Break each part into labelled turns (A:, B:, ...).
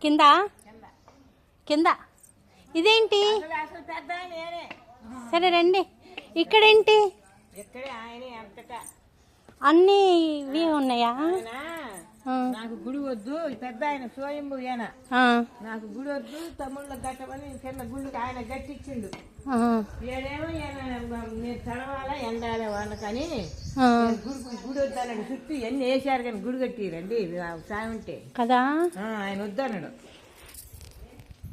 A: కింద కింద ఇదేంటి? సరే రండి. ఇక్కడేంటి? అన్ని ఇవి ఉన్నాయా?
B: నాకు గుడి వద్దు, పెద్ద ఆయన స్వయంభూ ఏనా, నాకు గుడి వద్దు, తమ్ముళ్ళ గట్టమని కింద గుళ్ళకి ఆయన గట్టిచ్చిండు. ఏడేమో మీరు తడవాలా ఎండాలే వాళ్ళకని గుడి వద్దన్నాడు. చుట్టూ ఎన్ని వేసారు కానీ గుడి కట్టిరండి స్వామి ఉంటే
A: కదా.
B: ఆయన వద్దన్నాడు.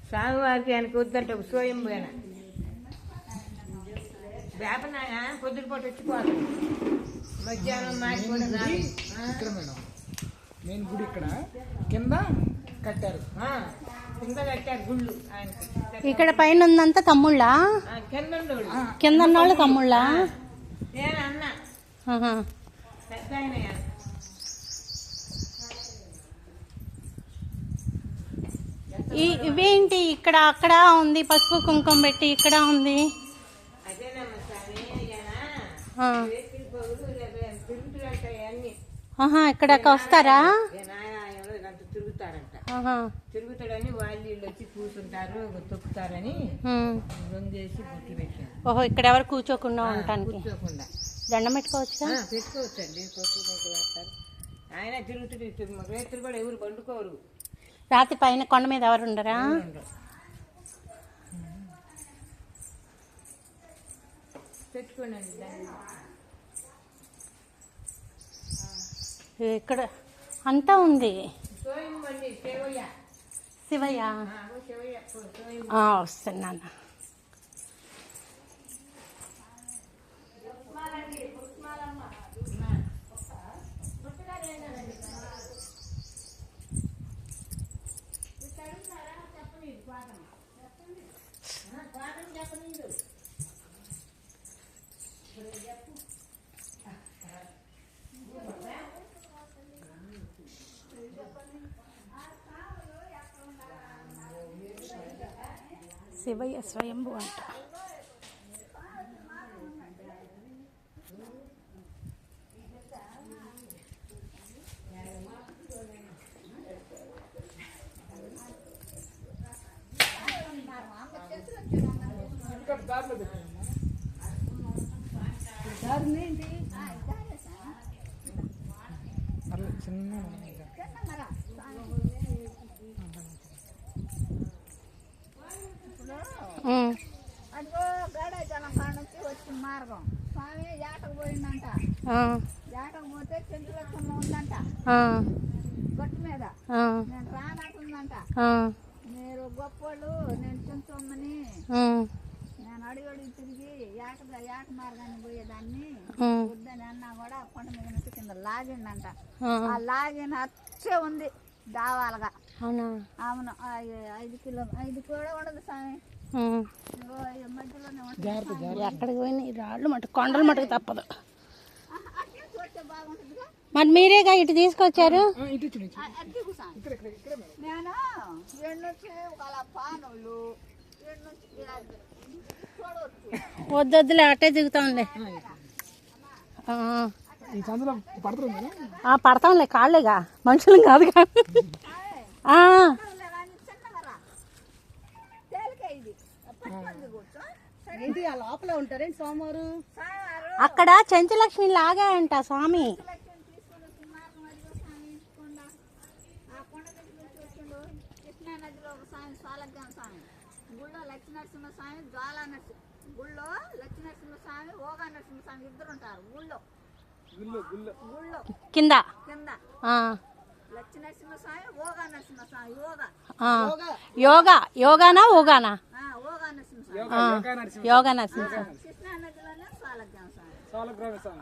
B: స్వామివారికి ఆయనకి వద్దంట స్వయంభూ ఏనా. వేపనాయ పొద్దుటిపూట వచ్చిపోతాడు, మధ్యాహ్నం మాటి కూడా
C: మెయిన్ గుడి ఇక్కడ కింద కట్టారు,
B: కింద కట్టారు గుళ్ళు ఆయనకి.
A: ఇక్కడ పైన ఉందంతా తమ్ముళ్ళా? కింద ఉన్నోళ్ళు తమ్ముళ్ళా?
B: నేను అన్న పెద్ద ఆయన.
A: ఇవేంటి? ఇక్కడ అక్కడ ఉంది పసుపు కుంకుమ పెట్టి, ఇక్కడ ఉంది.
B: అదేనమ్మా స్వామి,
A: ఇక్కడకి వస్తారా?
B: తిరుగుతారంట. తిరుగుతాడని వాళ్ళు వీళ్ళు వచ్చి కూర్చుంటారు, తొక్కుతారని రొంగేసి బొట్లు పెట్టారు.
A: ఓహో, ఇక్కడ ఎవరు కూర్చోకుండా ఉండటానికి.
B: కూర్చోకుండా
A: దండం పెట్టుకోవచ్చుగా?
B: పెట్టుకోవచ్చండి. పెడతారు. ఆయన తిరుగుతుంది. రైతులు కూడా ఎవరు పండుకోరు.
A: రాత్రి పైన కొండ మీద ఎవరు ఉండరా?
B: పెట్టుకోండి.
A: ఇక్కడ అంతా ఉంది. శివయ్య వస్తున్నాను. శివయ్య స్వయంభూ అంట.
C: చిన్న
D: అదిగో గడాచలం కాడ నుంచి వచ్చిన మార్గం. స్వామి ఏటకు పోయిందంట. ఏటకు పోతే చెంచులక్ష్మ ఉందంట గట్టు మీద. నేను రానట్టుందంట. మీరు గొప్పోళ్ళు, నేను చెంచమ్మని. నేను అడిగి తిరిగి ఏట మార్గాన్ని పోయేదాన్ని వద్దని అన్నా కూడా కొండ మీద నుంచి కింద లాగిందంట. ఆ లాగిన అచ్చే ఉంది దావాలుగా. అవును, 5 కూడా ఉండదు స్వామి.
A: ఎక్కడికి పోయినా రాళ్ళు మటుకు కొండలు మటుకు తప్పదు. మరి మీరేగా ఇటు తీసుకొచ్చారు. వద్దొద్దులే, అట్టే దిగుతాంలే. పడతాంలే, కాళ్ళేగా, మనుషులు కాదు కాదు.
D: లోపల ఉంటారేంటి సోమవారు?
A: అక్కడ చెంచులక్ష్మి లాగాయంట స్వామి.
D: గుళ్ళో లక్ష్మీనరసింహ స్వామి, జ్వాలా గుళ్ళో లక్ష్మీనరసింహ స్వామి, ఓగా నరసింహ స్వామి ఇద్దరు ఉంటారు గుళ్ళో. గుళ్ళో
A: కింద
D: లక్ష్మీనరసింహ స్వామి, ఓగా నరసింహ స్వామి.
A: యోగా యోగానా ఓగానా?
D: ఓగా నరసింహ స్వామి.
A: యోగా నరసింహ స్వామి.
D: కృష్ణా నదిలోనే సాలగ్రామ స్వామి.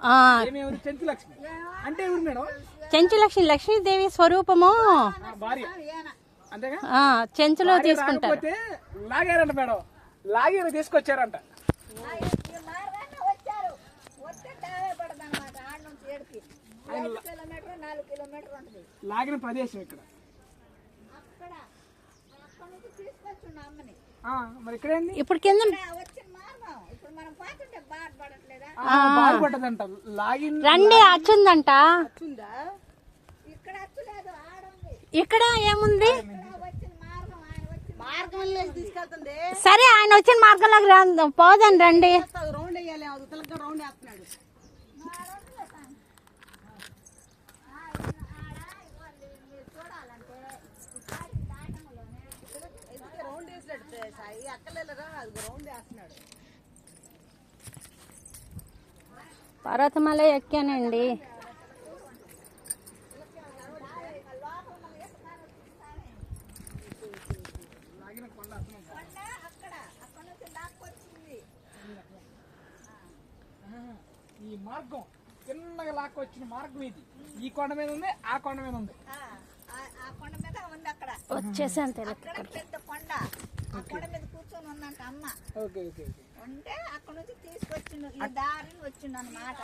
A: చెంచులక్ష్మి లక్ష్మీదేవి స్వరూపము. చెంచులో తీసుకుంటారు.
C: లాగారంట మేడం, లాగారు తీసుకొచ్చారంట. లాగిన ప్రదేశం ఇక్కడ. మరి ఇక్కడ
A: ఇప్పుడు కింద
C: బాగుపడ్డదంట. లాగిన
A: రండి, అచ్చుందంట. ఇక్కడ ఏముంది? సరే ఆయన వచ్చిన మార్గంలోకి పోదాం రండి. పర్వతమల ఎక్కానండి.
C: ఈ మార్గం చిన్నగా లాక్కొచ్చిన మార్గం ఇది. ఈ కొండ మీద ఉంది, ఆ కొండ మీద ఉంది.
D: ఆ కొండ మీద ఉంది అక్కడ
A: వచ్చేసాను.
D: పెద్ద కొండ, ఆ కొండ మీద కూర్చొని ఉందంట అమ్మ.
C: Okay okay okay.
D: ఉంటే అక్కడ నుంచి తీసుకొచ్చిండు, ఈ దారిని వచ్చిండు అన్నమాట.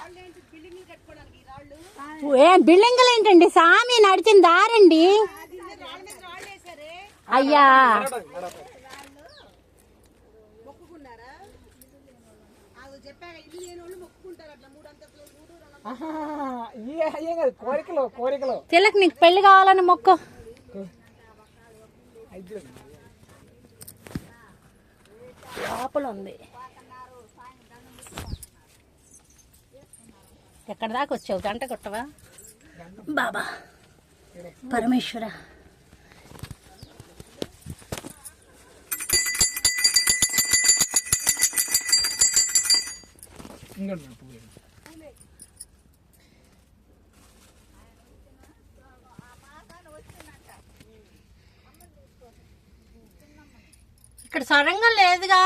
A: ఏం బిల్డింగ్లు ఏంటండి సామి, నడిచిన దారండి. అయ్యా
C: ఏం కాదు, కోరికలు కోరికలు.
A: తిలక్ నీకు పెళ్లి కావాలని మొక్కు. లోపల ఉంది. ఎక్కడ దాకా వచ్చావు? గంట కొట్టవా బాబా పరమేశ్వర. ఇక్కడ సొరంగం లేదుగా.